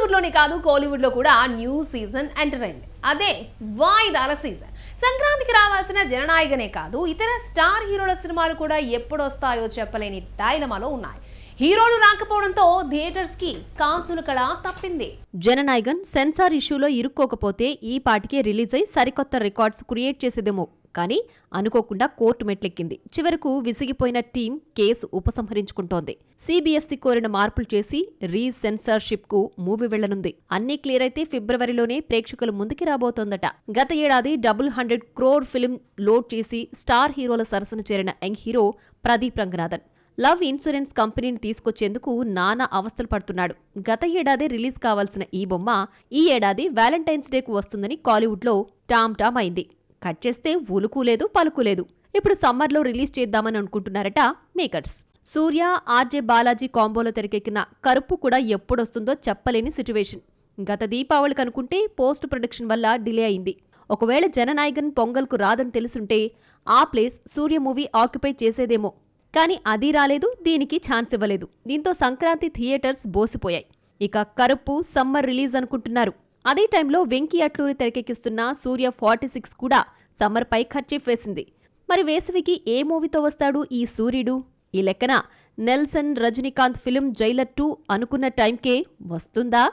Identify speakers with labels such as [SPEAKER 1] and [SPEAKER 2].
[SPEAKER 1] టాలీవుడ్లోనే కాదు కోలీవుడ్లో కూడా న్యూ సీజన్ ఎంటర్ అయింది. అదే వాయిదాల సీజన్. సంక్రాంతికి రావాల్సిన జననాయకనే కాదు, ఇతర స్టార్ హీరోల సినిమాలు కూడా ఎప్పుడొస్తాయో చెప్పలేని డైలమాలో ఉన్నాయి. హీరోలు రాకపోవడంతో థియేటర్స్ కి కాసుల కళ తప్పింది.
[SPEAKER 2] జననాయకన్ సెన్సార్ ఇష్యూలో ఇరుక్కోకపోతే ఈ పాటికే రిలీజ్ అయి సరికొత్త రికార్డ్స్ క్రియేట్ చేసేదేమో. కానీ అనుకోకుండా కోర్టు మెట్లెక్కింది. చివరకు విసిగిపోయిన టీం కేసు ఉపసంహరించుకుంటోంది. సిబిఎఫ్సి కోరిన మార్పులు చేసి రీసెన్సార్షిప్ కు మూవీ వెళ్లనుంది. అన్నీ క్లియర్ అయితే ఫిబ్రవరిలోనే ప్రేక్షకుల ముందుకి రాబోతోందట. గత ఏడాది 100 crore ఫిల్మ్ లోడ్ చేసి స్టార్ హీరోల సరసన చేరిన young hero Pradeep Ranganathan love insurance కంపెనీని తీసుకొచ్చేందుకు నానా అవస్థలు పడుతున్నాడు. గత ఏడాది రిలీజ్ కావాల్సిన ఈ బొమ్మ ఈ ఏడాది వ్యాలంటైన్స్ డేకు వస్తుందని కాలీవుడ్లో టామ్ అయింది. కట్ చేస్తే ఉలుకులేదు పలుకులేదు. ఇప్పుడు సమ్మర్లో రిలీజ్ చేద్దామని అనుకుంటున్నారట మేకర్స్. సూర్య ఆర్జే బాలాజీ కాంబోలో తెరకెక్కిన కరుపు కూడా ఎప్పుడొస్తుందో చెప్పలేని సిచ్యువేషన్. గత దీపావళికి అనుకుంటే పోస్ట్ ప్రొడక్షన్ వల్ల డిలే అయింది. ఒకవేళ జననాయకన్ పొంగల్కు రాదని తెలుసుంటే ఆ ప్లేస్ సూర్య మూవీ ఆక్యుపై చేసేదేమో. కానీ అది రాలేదు, దీనికి ఛాన్స్ ఇవ్వలేదు. దీంతో సంక్రాంతి థియేటర్స్ బోసిపోయాయి. ఇక కరుపు సమ్మర్ రిలీజ్ అనుకుంటున్నారు. అదే టైంలో వెంకీ అట్లూరి తెరకెక్కిస్తున్న సూర్య 46 కూడా సమ్మర్ పై ఖర్చీఫ్ వేసింది. మరి వేసవికి ఏ మూవీతో వస్తాడు ఈ సూర్యుడు? ఈ లెక్కన నెల్సన్ రజనీకాంత్ ఫిలిం జైలర్ 2 అనుకున్న టైంకే వస్తుందా?